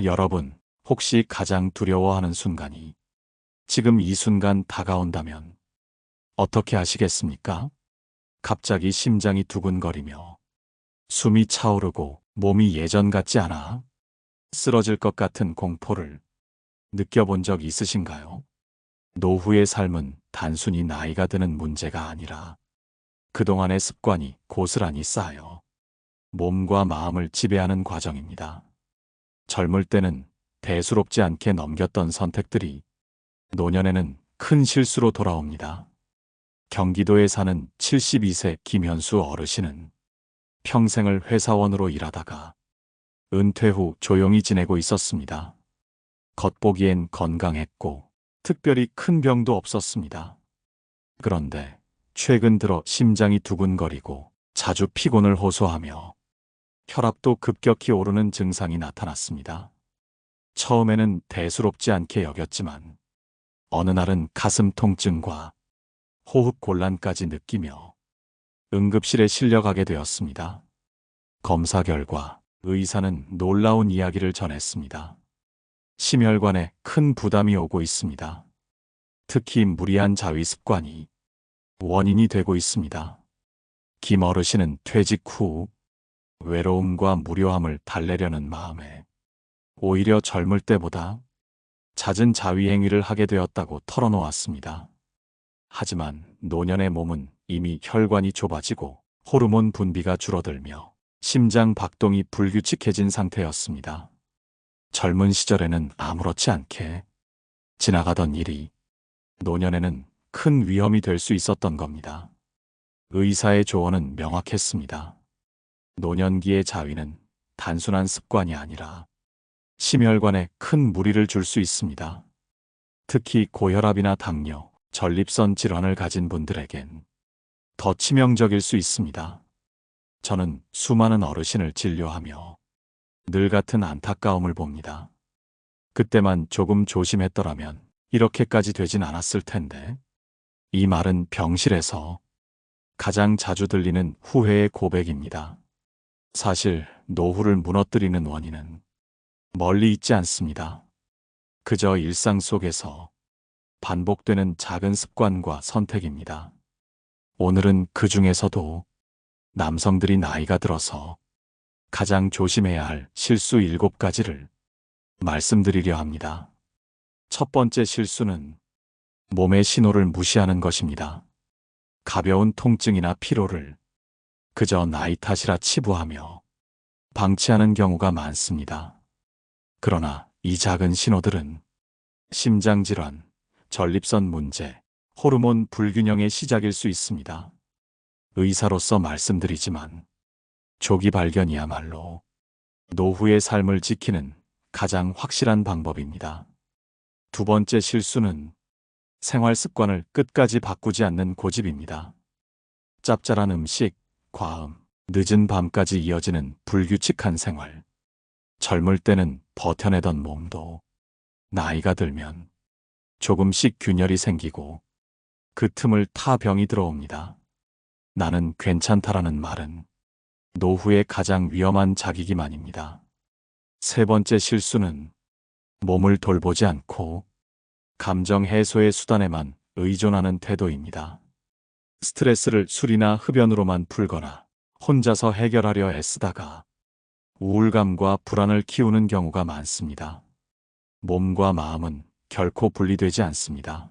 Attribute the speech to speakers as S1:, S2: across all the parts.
S1: 여러분, 혹시 가장 두려워하는 순간이 지금 이 순간 다가온다면 어떻게 하시겠습니까? 갑자기 심장이 두근거리며 숨이 차오르고 몸이 예전 같지 않아 쓰러질 것 같은 공포를 느껴본 적 있으신가요? 노후의 삶은 단순히 나이가 드는 문제가 아니라 그동안의 습관이 고스란히 쌓여 몸과 마음을 지배하는 과정입니다. 젊을 때는 대수롭지 않게 넘겼던 선택들이 노년에는 큰 실수로 돌아옵니다. 경기도에 사는 72세 김현수 어르신은 평생을 회사원으로 일하다가 은퇴 후 조용히 지내고 있었습니다. 겉보기엔 건강했고 특별히 큰 병도 없었습니다. 그런데 최근 들어 심장이 두근거리고 자주 피곤을 호소하며 혈압도 급격히 오르는 증상이 나타났습니다. 처음에는 대수롭지 않게 여겼지만 어느 날은 가슴 통증과 호흡 곤란까지 느끼며 응급실에 실려가게 되었습니다. 검사 결과 의사는 놀라운 이야기를 전했습니다. 심혈관에 큰 부담이 오고 있습니다. 특히 무리한 자위 습관이 원인이 되고 있습니다. 김 어르신은 퇴직 후 외로움과 무료함을 달래려는 마음에 오히려 젊을 때보다 잦은 자위 행위를 하게 되었다고 털어놓았습니다. 하지만 노년의 몸은 이미 혈관이 좁아지고 호르몬 분비가 줄어들며 심장 박동이 불규칙해진 상태였습니다. 젊은 시절에는 아무렇지 않게 지나가던 일이 노년에는 큰 위험이 될 수 있었던 겁니다. 의사의 조언은 명확했습니다. 노년기의 자위는 단순한 습관이 아니라 심혈관에 큰 무리를 줄 수 있습니다. 특히 고혈압이나 당뇨, 전립선 질환을 가진 분들에겐 더 치명적일 수 있습니다. 저는 수많은 어르신을 진료하며 늘 같은 안타까움을 봅니다. 그때만 조금 조심했더라면 이렇게까지 되진 않았을 텐데. 이 말은 병실에서 가장 자주 들리는 후회의 고백입니다. 사실 노후를 무너뜨리는 원인은 멀리 있지 않습니다. 그저 일상 속에서 반복되는 작은 습관과 선택입니다. 오늘은 그 중에서도 남성들이 나이가 들어서 가장 조심해야 할 실수 7가지를 말씀드리려 합니다. 첫 번째 실수는 몸의 신호를 무시하는 것입니다. 가벼운 통증이나 피로를 그저 나이 탓이라 치부하며 방치하는 경우가 많습니다. 그러나 이 작은 신호들은 심장질환, 전립선 문제, 호르몬 불균형의 시작일 수 있습니다. 의사로서 말씀드리지만 조기 발견이야말로 노후의 삶을 지키는 가장 확실한 방법입니다. 두 번째 실수는 생활 습관을 끝까지 바꾸지 않는 고집입니다. 짭짤한 음식, 과음, 늦은 밤까지 이어지는 불규칙한 생활. 젊을 때는 버텨내던 몸도 나이가 들면 조금씩 균열이 생기고 그 틈을 타 병이 들어옵니다. 나는 괜찮다라는 말은 노후의 가장 위험한 자기기만입니다. 세 번째 실수는 몸을 돌보지 않고 감정 해소의 수단에만 의존하는 태도입니다. 스트레스를 술이나 흡연으로만 풀거나 혼자서 해결하려 애쓰다가 우울감과 불안을 키우는 경우가 많습니다. 몸과 마음은 결코 분리되지 않습니다.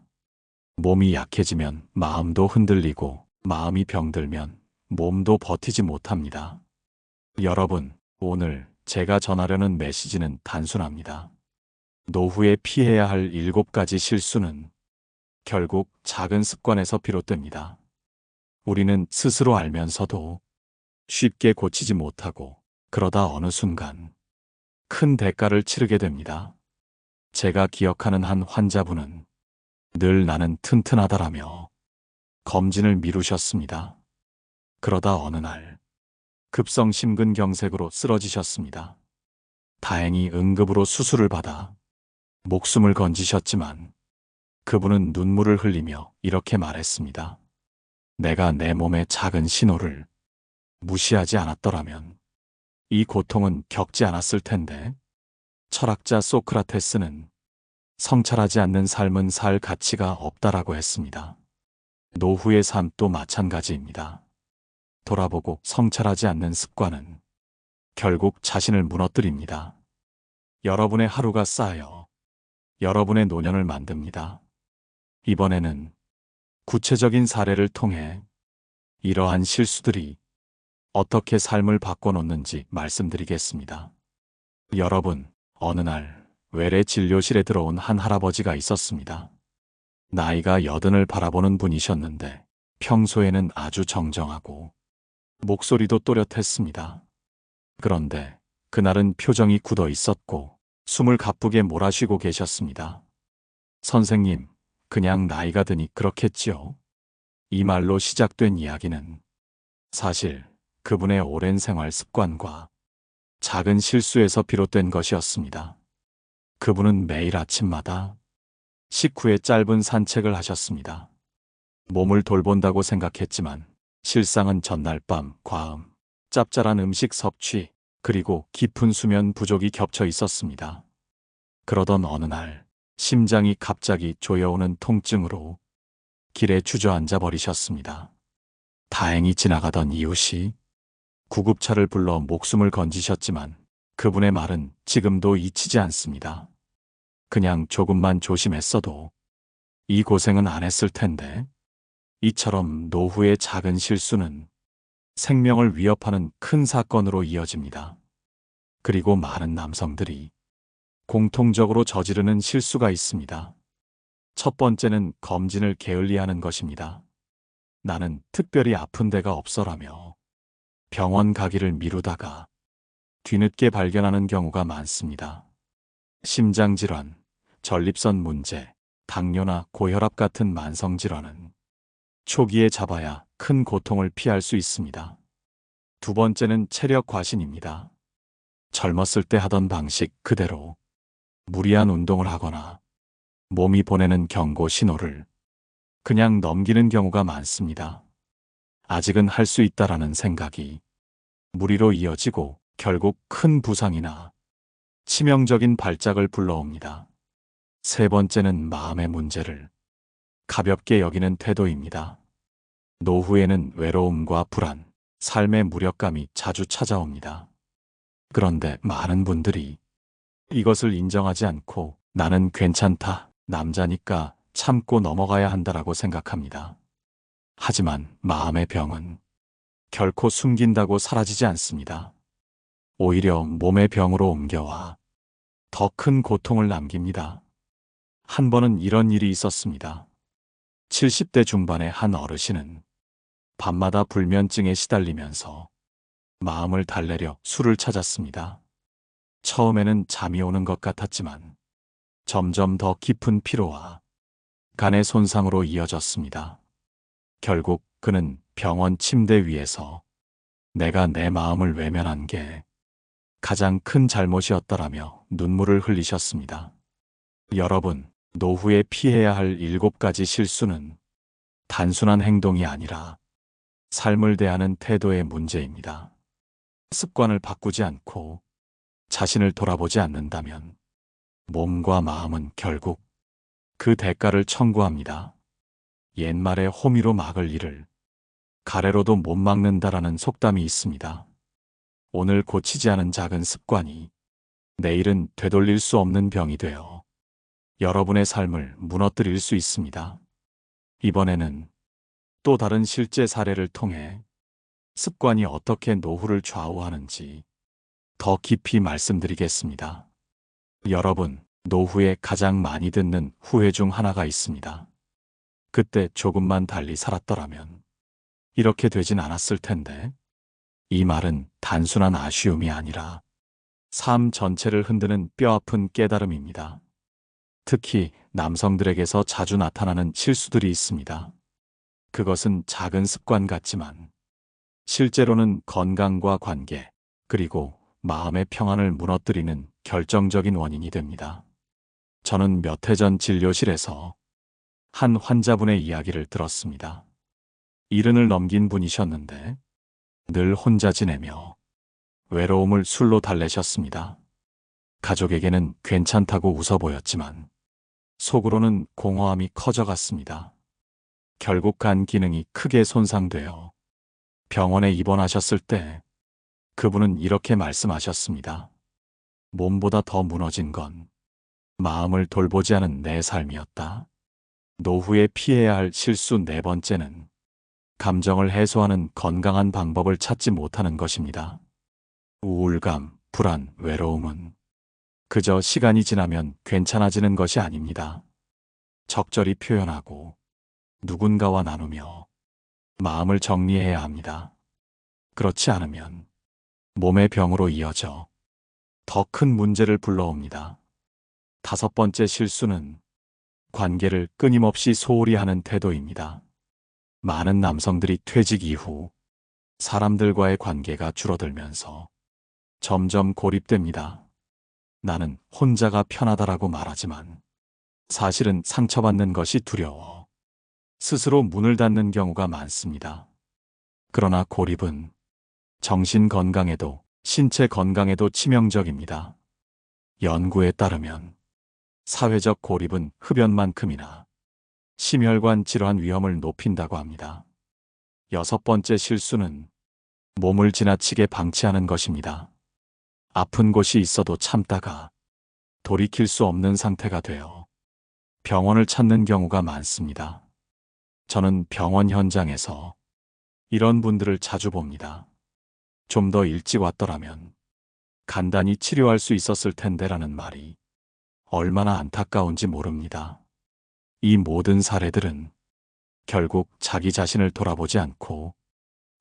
S1: 몸이 약해지면 마음도 흔들리고 마음이 병들면 몸도 버티지 못합니다. 여러분, 오늘 제가 전하려는 메시지는 단순합니다. 노후에 피해야 할 7가지 실수는 결국 작은 습관에서 비롯됩니다. 우리는 스스로 알면서도 쉽게 고치지 못하고 그러다 어느 순간 큰 대가를 치르게 됩니다. 제가 기억하는 한 환자분은 늘 나는 튼튼하다라며 검진을 미루셨습니다. 그러다 어느 날 급성 심근경색으로 쓰러지셨습니다. 다행히 응급으로 수술을 받아 목숨을 건지셨지만 그분은 눈물을 흘리며 이렇게 말했습니다. 내가 내 몸의 작은 신호를 무시하지 않았더라면 이 고통은 겪지 않았을 텐데. 철학자 소크라테스는 성찰하지 않는 삶은 살 가치가 없다라고 했습니다. 노후의 삶도 마찬가지입니다. 돌아보고 성찰하지 않는 습관은 결국 자신을 무너뜨립니다. 여러분의 하루가 쌓여 여러분의 노년을 만듭니다. 이번에는 구체적인 사례를 통해 이러한 실수들이 어떻게 삶을 바꿔놓는지 말씀드리겠습니다. 여러분, 어느 날 외래 진료실에 들어온 한 할아버지가 있었습니다. 나이가 80을 바라보는 분이셨는데 평소에는 아주 정정하고 목소리도 또렷했습니다. 그런데 그날은 표정이 굳어 있었고 숨을 가쁘게 몰아쉬고 계셨습니다. 선생님, 그냥 나이가 드니 그렇겠지요. 이 말로 시작된 이야기는 사실 그분의 오랜 생활 습관과 작은 실수에서 비롯된 것이었습니다. 그분은 매일 아침마다 식후에 짧은 산책을 하셨습니다. 몸을 돌본다고 생각했지만 실상은 전날 밤 과음, 짭짤한 음식 섭취, 그리고 깊은 수면 부족이 겹쳐 있었습니다. 그러던 어느 날 심장이 갑자기 조여오는 통증으로 길에 주저앉아 버리셨습니다. 다행히 지나가던 이웃이 구급차를 불러 목숨을 건지셨지만 그분의 말은 지금도 잊히지 않습니다. 그냥 조금만 조심했어도 이 고생은 안 했을 텐데. 이처럼 노후의 작은 실수는 생명을 위협하는 큰 사건으로 이어집니다. 그리고 많은 남성들이 공통적으로 저지르는 실수가 있습니다. 첫 번째는 검진을 게을리하는 것입니다. 나는 특별히 아픈 데가 없어라며 병원 가기를 미루다가 뒤늦게 발견하는 경우가 많습니다. 심장질환, 전립선 문제, 당뇨나 고혈압 같은 만성질환은 초기에 잡아야 큰 고통을 피할 수 있습니다. 두 번째는 체력 과신입니다. 젊었을 때 하던 방식 그대로 무리한 운동을 하거나 몸이 보내는 경고 신호를 그냥 넘기는 경우가 많습니다. 아직은 할 수 있다라는 생각이 무리로 이어지고 결국 큰 부상이나 치명적인 발작을 불러옵니다. 세 번째는 마음의 문제를 가볍게 여기는 태도입니다. 노후에는 외로움과 불안, 삶의 무력감이 자주 찾아옵니다. 그런데 많은 분들이 이것을 인정하지 않고 나는 괜찮다, 남자니까 참고 넘어가야 한다라고 생각합니다. 하지만 마음의 병은 결코 숨긴다고 사라지지 않습니다. 오히려 몸의 병으로 옮겨와 더 큰 고통을 남깁니다. 한 번은 이런 일이 있었습니다. 70대 중반의 한 어르신은 밤마다 불면증에 시달리면서 마음을 달래려 술을 찾았습니다. 처음에는 잠이 오는 것 같았지만 점점 더 깊은 피로와 간의 손상으로 이어졌습니다. 결국 그는 병원 침대 위에서 내가 내 마음을 외면한 게 가장 큰 잘못이었다라며 눈물을 흘리셨습니다. 여러분, 노후에 피해야 할 7가지 실수는 단순한 행동이 아니라 삶을 대하는 태도의 문제입니다. 습관을 바꾸지 않고 자신을 돌아보지 않는다면 몸과 마음은 결국 그 대가를 청구합니다. 옛말에 호미로 막을 일을 가래로도 못 막는다라는 속담이 있습니다. 오늘 고치지 않은 작은 습관이 내일은 되돌릴 수 없는 병이 되어 여러분의 삶을 무너뜨릴 수 있습니다. 이번에는 또 다른 실제 사례를 통해 습관이 어떻게 노후를 좌우하는지 더 깊이 말씀드리겠습니다. 여러분, 노후에 가장 많이 듣는 후회 중 하나가 있습니다. 그때 조금만 달리 살았더라면 이렇게 되진 않았을 텐데. 이 말은 단순한 아쉬움이 아니라 삶 전체를 흔드는 뼈아픈 깨달음입니다. 특히 남성들에게서 자주 나타나는 실수들이 있습니다. 그것은 작은 습관 같지만 실제로는 건강과 관계, 그리고 마음의 평안을 무너뜨리는 결정적인 원인이 됩니다. 저는 몇 해 전 진료실에서 한 환자분의 이야기를 들었습니다. 70을 넘긴 분이셨는데 늘 혼자 지내며 외로움을 술로 달래셨습니다. 가족에게는 괜찮다고 웃어 보였지만 속으로는 공허함이 커져갔습니다. 결국 간 기능이 크게 손상되어 병원에 입원하셨을 때 그분은 이렇게 말씀하셨습니다. 몸보다 더 무너진 건 마음을 돌보지 않은 내 삶이었다. 노후에 피해야 할 실수 네 번째는 감정을 해소하는 건강한 방법을 찾지 못하는 것입니다. 우울감, 불안, 외로움은 그저 시간이 지나면 괜찮아지는 것이 아닙니다. 적절히 표현하고 누군가와 나누며 마음을 정리해야 합니다. 그렇지 않으면 몸의 병으로 이어져 더 큰 문제를 불러옵니다. 다섯 번째 실수는 관계를 끊임없이 소홀히 하는 태도입니다. 많은 남성들이 퇴직 이후 사람들과의 관계가 줄어들면서 점점 고립됩니다. 나는 혼자가 편하다라고 말하지만 사실은 상처받는 것이 두려워 스스로 문을 닫는 경우가 많습니다. 그러나 고립은 정신 건강에도 신체 건강에도 치명적입니다. 연구에 따르면 사회적 고립은 흡연만큼이나 심혈관 질환 위험을 높인다고 합니다. 여섯 번째 실수는 몸을 지나치게 방치하는 것입니다. 아픈 곳이 있어도 참다가 돌이킬 수 없는 상태가 되어 병원을 찾는 경우가 많습니다. 저는 병원 현장에서 이런 분들을 자주 봅니다. 좀 더 일찍 왔더라면 간단히 치료할 수 있었을 텐데라는 말이 얼마나 안타까운지 모릅니다. 이 모든 사례들은 결국 자기 자신을 돌아보지 않고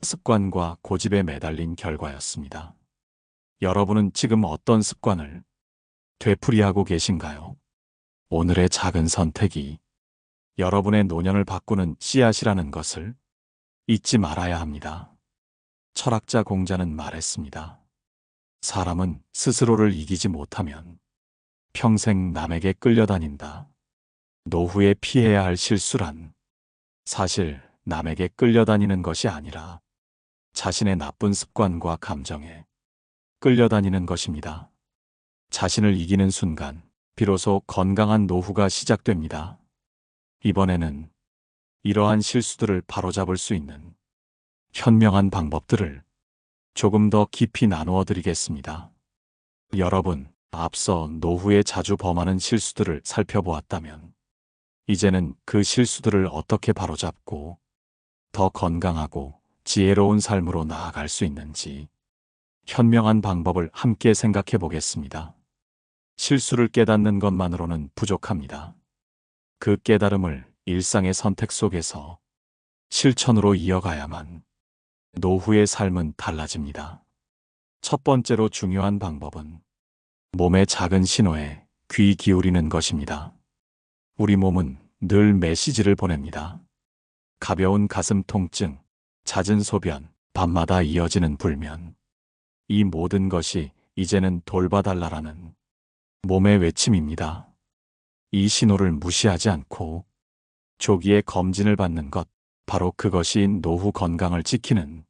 S1: 습관과 고집에 매달린 결과였습니다. 여러분은 지금 어떤 습관을 되풀이하고 계신가요? 오늘의 작은 선택이 여러분의 노년을 바꾸는 씨앗이라는 것을 잊지 말아야 합니다. 철학자 공자는 말했습니다. 사람은 스스로를 이기지 못하면 평생 남에게 끌려다닌다. 노후에 피해야 할 실수란 사실 남에게 끌려다니는 것이 아니라 자신의 나쁜 습관과 감정에 끌려다니는 것입니다. 자신을 이기는 순간 비로소 건강한 노후가 시작됩니다. 이번에는 이러한 실수들을 바로잡을 수 있는 현명한 방법들을 조금 더 깊이 나누어 드리겠습니다. 여러분, 앞서 노후에 자주 범하는 실수들을 살펴보았다면 이제는 그 실수들을 어떻게 바로잡고 더 건강하고 지혜로운 삶으로 나아갈 수 있는지 현명한 방법을 함께 생각해 보겠습니다. 실수를 깨닫는 것만으로는 부족합니다. 그 깨달음을 일상의 선택 속에서 실천으로 이어가야만 노후의 삶은 달라집니다. 첫 번째로 중요한 방법은 몸의 작은 신호에 귀 기울이는 것입니다. 우리 몸은 늘 메시지를 보냅니다. 가벼운 가슴 통증, 잦은 소변, 밤마다 이어지는 불면. 이 모든 것이 이제는 돌봐달라라는 몸의 외침입니다. 이 신호를 무시하지 않고 조기에 검진을 받는 것, 바로 그것이 노후 건강을 지키는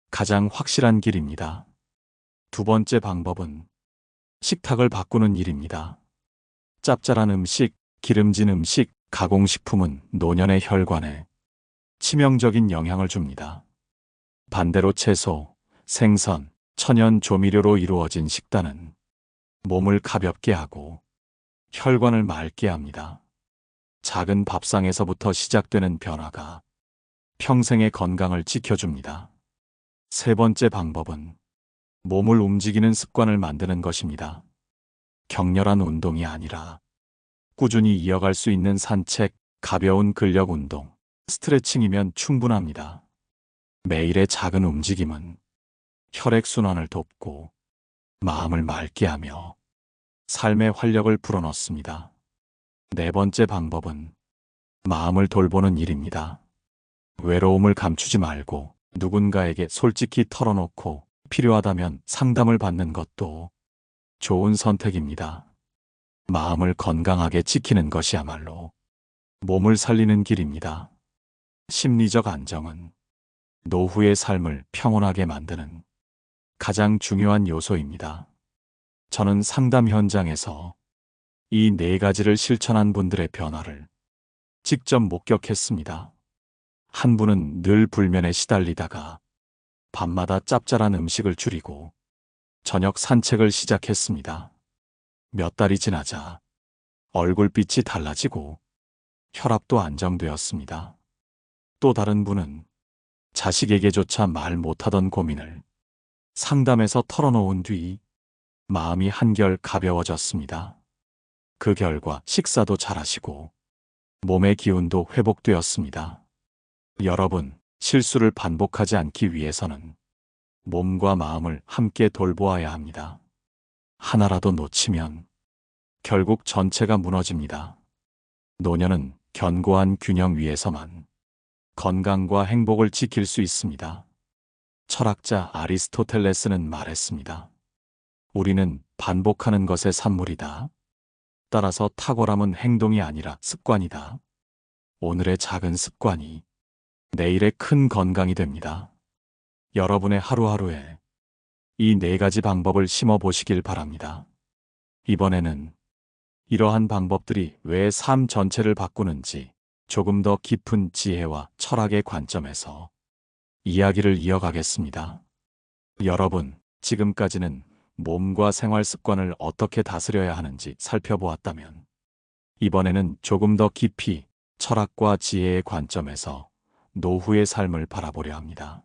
S1: 가장 확실한 길입니다. 두 번째 방법은 식탁을 바꾸는 일입니다. 짭짤한 음식, 기름진 음식, 가공식품은 노년의 혈관에 치명적인 영향을 줍니다. 반대로 채소, 생선, 천연 조미료로 이루어진 식단은 몸을 가볍게 하고 혈관을 맑게 합니다. 작은 밥상에서부터 시작되는 변화가 평생의 건강을 지켜줍니다. 세 번째 방법은 몸을 움직이는 습관을 만드는 것입니다. 격렬한 운동이 아니라 꾸준히 이어갈 수 있는 산책, 가벼운 근력 운동, 스트레칭이면 충분합니다. 매일의 작은 움직임은 혈액순환을 돕고 마음을 맑게 하며 삶의 활력을 불어넣습니다. 네 번째 방법은 마음을 돌보는 일입니다. 외로움을 감추지 말고 누군가에게 솔직히 털어놓고 필요하다면 상담을 받는 것도 좋은 선택입니다. 마음을 건강하게 지키는 것이야말로 몸을 살리는 길입니다. 심리적 안정은 노후의 삶을 평온하게 만드는 가장 중요한 요소입니다. 저는 상담 현장에서 이 네 가지를 실천한 분들의 변화를 직접 목격했습니다. 한 분은 늘 불면에 시달리다가 밤마다 짭짤한 음식을 줄이고 저녁 산책을 시작했습니다. 몇 달이 지나자 얼굴빛이 달라지고 혈압도 안정되었습니다. 또 다른 분은 자식에게조차 말 못하던 고민을 상담에서 털어놓은 뒤 마음이 한결 가벼워졌습니다. 그 결과 식사도 잘하시고 몸의 기운도 회복되었습니다. 여러분, 실수를 반복하지 않기 위해서는 몸과 마음을 함께 돌보아야 합니다. 하나라도 놓치면 결국 전체가 무너집니다. 노년은 견고한 균형 위에서만 건강과 행복을 지킬 수 있습니다. 철학자 아리스토텔레스는 말했습니다. 우리는 반복하는 것의 산물이다. 따라서 탁월함은 행동이 아니라 습관이다. 오늘의 작은 습관이 내일의 큰 건강이 됩니다. 여러분의 하루하루에 이 네 가지 방법을 심어 보시길 바랍니다. 이번에는 이러한 방법들이 왜 삶 전체를 바꾸는지 조금 더 깊은 지혜와 철학의 관점에서 이야기를 이어가겠습니다. 여러분, 지금까지는 몸과 생활 습관을 어떻게 다스려야 하는지 살펴보았다면, 이번에는 조금 더 깊이 철학과 지혜의 관점에서 노후의 삶을 바라보려 합니다.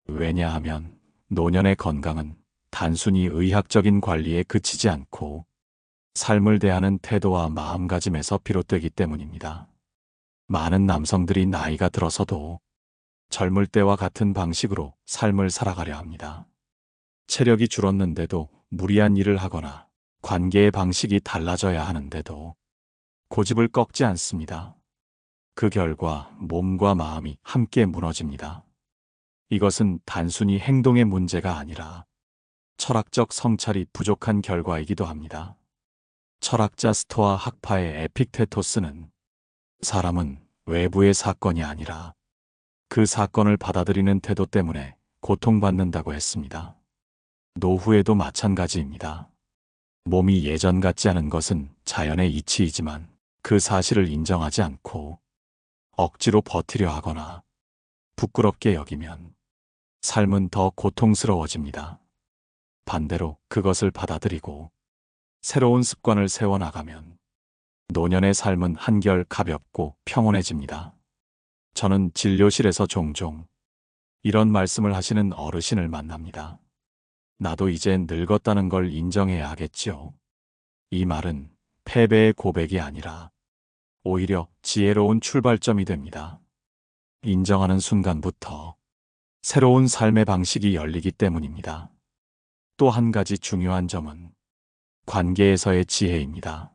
S1: 왜냐하면 노년의 건강은 단순히 의학적인 관리에 그치지 않고 삶을 대하는 태도와 마음가짐에서 비롯되기 때문입니다. 많은 남성들이 나이가 들어서도 젊을 때와 같은 방식으로 삶을 살아가려 합니다. 체력이 줄었는데도 무리한 일을 하거나 관계의 방식이 달라져야 하는데도 고집을 꺾지 않습니다. 그 결과 몸과 마음이 함께 무너집니다. 이것은 단순히 행동의 문제가 아니라 철학적 성찰이 부족한 결과이기도 합니다. 철학자 스토아 학파의 에픽테토스는 사람은 외부의 사건이 아니라 그 사건을 받아들이는 태도 때문에 고통받는다고 했습니다. 노후에도 마찬가지입니다. 몸이 예전 같지 않은 것은 자연의 이치이지만 그 사실을 인정하지 않고 억지로 버티려 하거나 부끄럽게 여기면 삶은 더 고통스러워집니다. 반대로 그것을 받아들이고 새로운 습관을 세워나가면 노년의 삶은 한결 가볍고 평온해집니다. 저는 진료실에서 종종 이런 말씀을 하시는 어르신을 만납니다. 나도 이제 늙었다는 걸 인정해야 하겠지요. 이 말은 패배의 고백이 아니라 오히려 지혜로운 출발점이 됩니다. 인정하는 순간부터 새로운 삶의 방식이 열리기 때문입니다. 또 한 가지 중요한 점은 관계에서의 지혜입니다.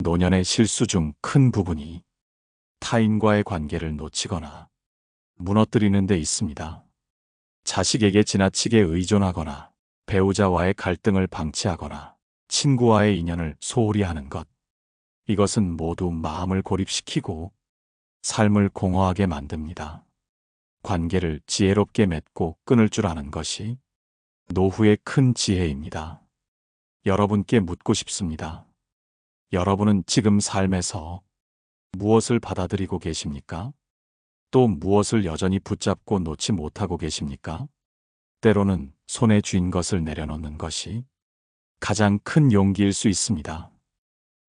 S1: 노년의 실수 중 큰 부분이 타인과의 관계를 놓치거나 무너뜨리는 데 있습니다. 자식에게 지나치게 의존하거나 배우자와의 갈등을 방치하거나 친구와의 인연을 소홀히 하는 것. 이것은 모두 마음을 고립시키고 삶을 공허하게 만듭니다. 관계를 지혜롭게 맺고 끊을 줄 아는 것이 노후의 큰 지혜입니다. 여러분께 묻고 싶습니다. 여러분은 지금 삶에서 무엇을 받아들이고 계십니까? 또 무엇을 여전히 붙잡고 놓지 못하고 계십니까? 때로는 손에 쥔 것을 내려놓는 것이 가장 큰 용기일 수 있습니다.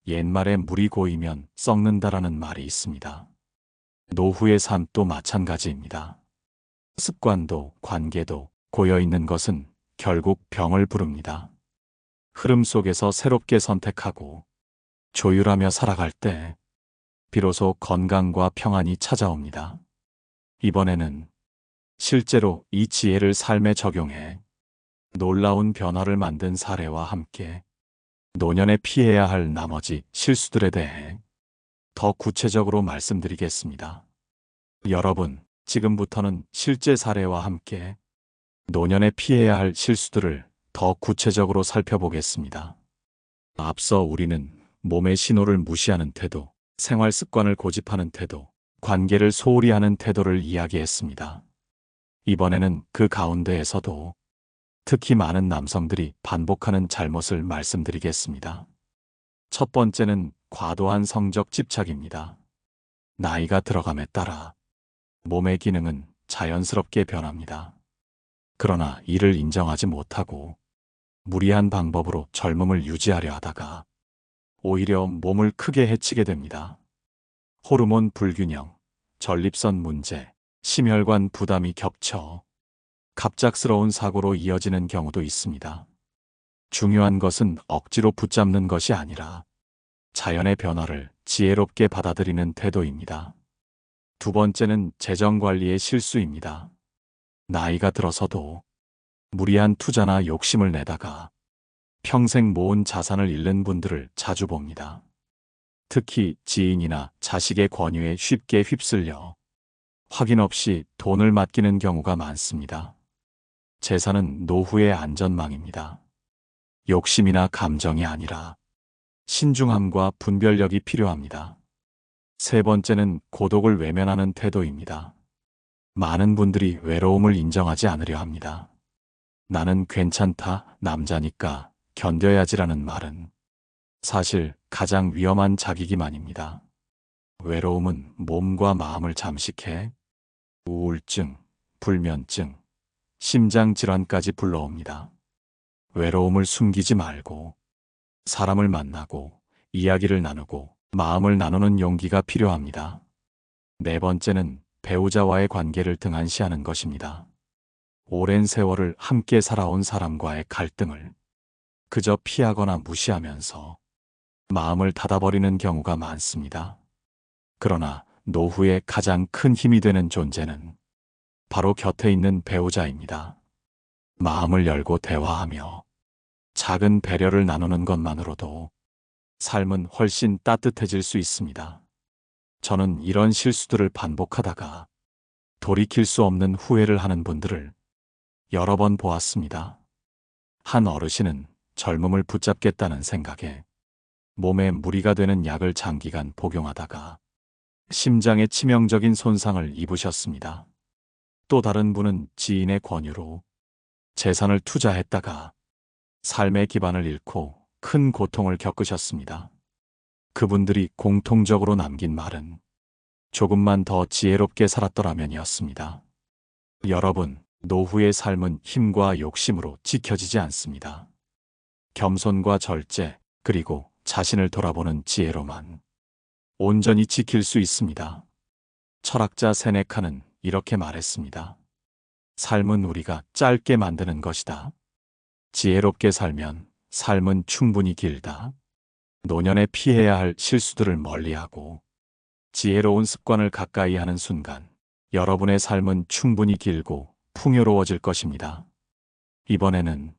S1: 옛말에 물이 고이면 썩는다라는 말이 있습니다. 노후의 삶도 마찬가지입니다. 습관도 관계도 고여있는 것은 결국 병을 부릅니다. 흐름 속에서 새롭게 선택하고 조율하며 살아갈 때 비로소 건강과 평안이 찾아옵니다. 이번에는 실제로 이 지혜를 삶에 적용해 놀라운 변화를 만든 사례와 함께 노년에 피해야 할 나머지 실수들에 대해 더 구체적으로 말씀드리겠습니다. 여러분, 지금부터는 실제 사례와 함께 노년에 피해야 할 실수들을 더 구체적으로 살펴보겠습니다. 앞서 우리는 몸의 신호를 무시하는 태도, 생활 습관을 고집하는 태도, 관계를 소홀히 하는 태도를 이야기했습니다. 이번에는 그 가운데에서도 특히 많은 남성들이 반복하는 잘못을 말씀드리겠습니다. 첫 번째는 과도한 성적 집착입니다. 나이가 들어감에 따라 몸의 기능은 자연스럽게 변합니다. 그러나 이를 인정하지 못하고 무리한 방법으로 젊음을 유지하려 하다가 오히려 몸을 크게 해치게 됩니다. 호르몬 불균형, 전립선 문제, 심혈관 부담이 겹쳐 갑작스러운 사고로 이어지는 경우도 있습니다. 중요한 것은 억지로 붙잡는 것이 아니라 자연의 변화를 지혜롭게 받아들이는 태도입니다. 두 번째는 재정 관리의 실수입니다. 나이가 들어서도 무리한 투자나 욕심을 내다가 평생 모은 자산을 잃는 분들을 자주 봅니다. 특히 지인이나 자식의 권유에 쉽게 휩쓸려 확인 없이 돈을 맡기는 경우가 많습니다. 재산은 노후의 안전망입니다. 욕심이나 감정이 아니라 신중함과 분별력이 필요합니다. 세 번째는 고독을 외면하는 태도입니다. 많은 분들이 외로움을 인정하지 않으려 합니다. 나는 괜찮다, 남자니까 견뎌야지라는 말은 사실 가장 위험한 자기기만입니다. 외로움은 몸과 마음을 잠식해 우울증, 불면증, 심장질환까지 불러옵니다. 외로움을 숨기지 말고 사람을 만나고 이야기를 나누고 마음을 나누는 용기가 필요합니다. 네 번째는 배우자와의 관계를 등한시하는 것입니다. 오랜 세월을 함께 살아온 사람과의 갈등을 그저 피하거나 무시하면서 마음을 닫아버리는 경우가 많습니다. 그러나 노후에 가장 큰 힘이 되는 존재는 바로 곁에 있는 배우자입니다. 마음을 열고 대화하며 작은 배려를 나누는 것만으로도 삶은 훨씬 따뜻해질 수 있습니다. 저는 이런 실수들을 반복하다가 돌이킬 수 없는 후회를 하는 분들을 여러 번 보았습니다. 한 어르신은 젊음을 붙잡겠다는 생각에 몸에 무리가 되는 약을 장기간 복용하다가 심장에 치명적인 손상을 입으셨습니다. 또 다른 분은 지인의 권유로 재산을 투자했다가 삶의 기반을 잃고 큰 고통을 겪으셨습니다. 그분들이 공통적으로 남긴 말은 조금만 더 지혜롭게 살았더라면이었습니다. 여러분, 노후의 삶은 힘과 욕심으로 지켜지지 않습니다. 겸손과 절제, 그리고 자신을 돌아보는 지혜로만 온전히 지킬 수 있습니다. 철학자 세네카는 이렇게 말했습니다. 삶은 우리가 짧게 만드는 것이다. 지혜롭게 살면 삶은 충분히 길다. 노년에 피해야 할 실수들을 멀리하고 지혜로운 습관을 가까이 하는 순간 여러분의 삶은 충분히 길고 풍요로워질 것입니다. 이번에는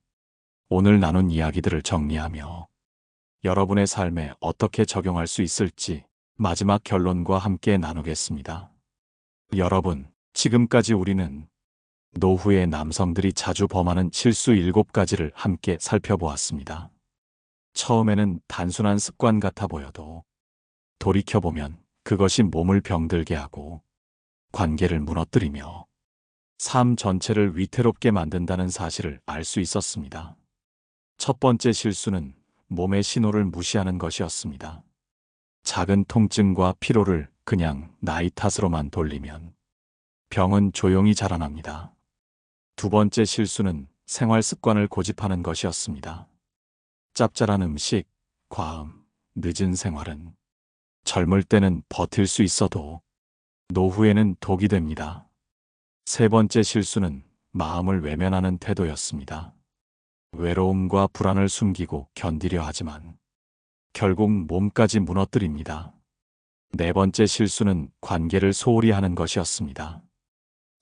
S1: 오늘 나눈 이야기들을 정리하며 여러분의 삶에 어떻게 적용할 수 있을지 마지막 결론과 함께 나누겠습니다. 여러분, 지금까지 우리는 노후의 남성들이 자주 범하는 실수 7가지를 함께 살펴보았습니다. 처음에는 단순한 습관 같아 보여도 돌이켜보면 그것이 몸을 병들게 하고 관계를 무너뜨리며 삶 전체를 위태롭게 만든다는 사실을 알 수 있었습니다. 첫 번째 실수는 몸의 신호를 무시하는 것이었습니다. 작은 통증과 피로를 그냥 나이 탓으로만 돌리면 병은 조용히 자라납니다. 두 번째 실수는 생활 습관을 고집하는 것이었습니다. 짭짤한 음식, 과음, 늦은 생활은 젊을 때는 버틸 수 있어도 노후에는 독이 됩니다. 세 번째 실수는 마음을 외면하는 태도였습니다. 외로움과 불안을 숨기고 견디려 하지만 결국 몸까지 무너뜨립니다. 네 번째 실수는 관계를 소홀히 하는 것이었습니다.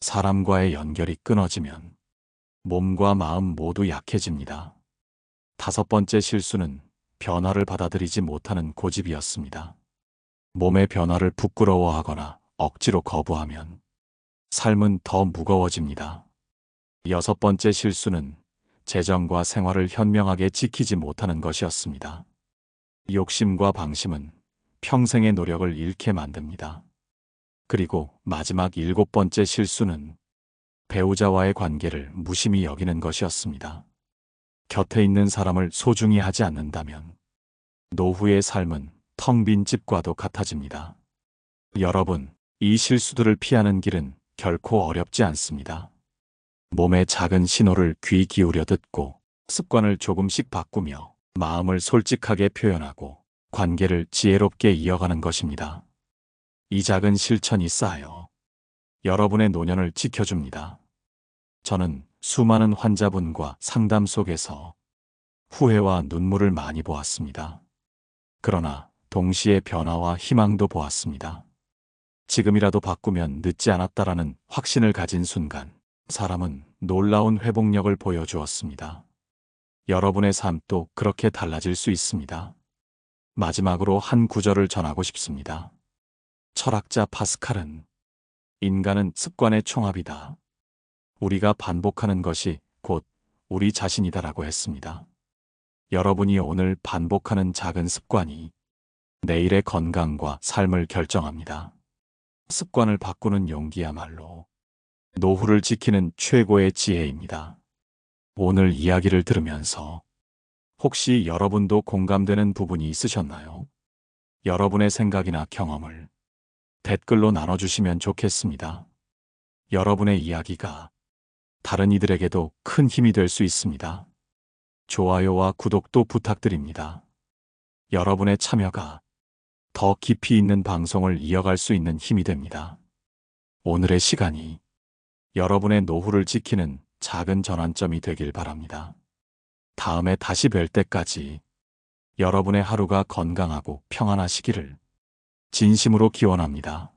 S1: 사람과의 연결이 끊어지면 몸과 마음 모두 약해집니다. 다섯 번째 실수는 변화를 받아들이지 못하는 고집이었습니다. 몸의 변화를 부끄러워하거나 억지로 거부하면 삶은 더 무거워집니다. 여섯 번째 실수는 재정과 생활을 현명하게 지키지 못하는 것이었습니다. 욕심과 방심은 평생의 노력을 잃게 만듭니다. 그리고 마지막 7번째 실수는 배우자와의 관계를 무심히 여기는 것이었습니다. 곁에 있는 사람을 소중히 하지 않는다면 노후의 삶은 텅 빈 집과도 같아집니다. 여러분, 이 실수들을 피하는 길은 결코 어렵지 않습니다. 몸의 작은 신호를 귀 기울여 듣고 습관을 조금씩 바꾸며 마음을 솔직하게 표현하고 관계를 지혜롭게 이어가는 것입니다. 이 작은 실천이 쌓여 여러분의 노년을 지켜줍니다. 저는 수많은 환자분과 상담 속에서 후회와 눈물을 많이 보았습니다. 그러나 동시에 변화와 희망도 보았습니다. 지금이라도 바꾸면 늦지 않았다라는 확신을 가진 순간 사람은 놀라운 회복력을 보여주었습니다. 여러분의 삶도 그렇게 달라질 수 있습니다. 마지막으로 한 구절을 전하고 싶습니다. 철학자 파스칼은 인간은 습관의 총합이다. 우리가 반복하는 것이 곧 우리 자신이다라고 했습니다. 여러분이 오늘 반복하는 작은 습관이 내일의 건강과 삶을 결정합니다. 습관을 바꾸는 용기야말로 노후를 지키는 최고의 지혜입니다. 오늘 이야기를 들으면서 혹시 여러분도 공감되는 부분이 있으셨나요? 여러분의 생각이나 경험을 댓글로 나눠주시면 좋겠습니다. 여러분의 이야기가 다른 이들에게도 큰 힘이 될 수 있습니다. 좋아요와 구독도 부탁드립니다. 여러분의 참여가 더 깊이 있는 방송을 이어갈 수 있는 힘이 됩니다. 오늘의 시간이 여러분의 노후를 지키는 작은 전환점이 되길 바랍니다. 다음에 다시 뵐 때까지 여러분의 하루가 건강하고 평안하시기를 진심으로 기원합니다.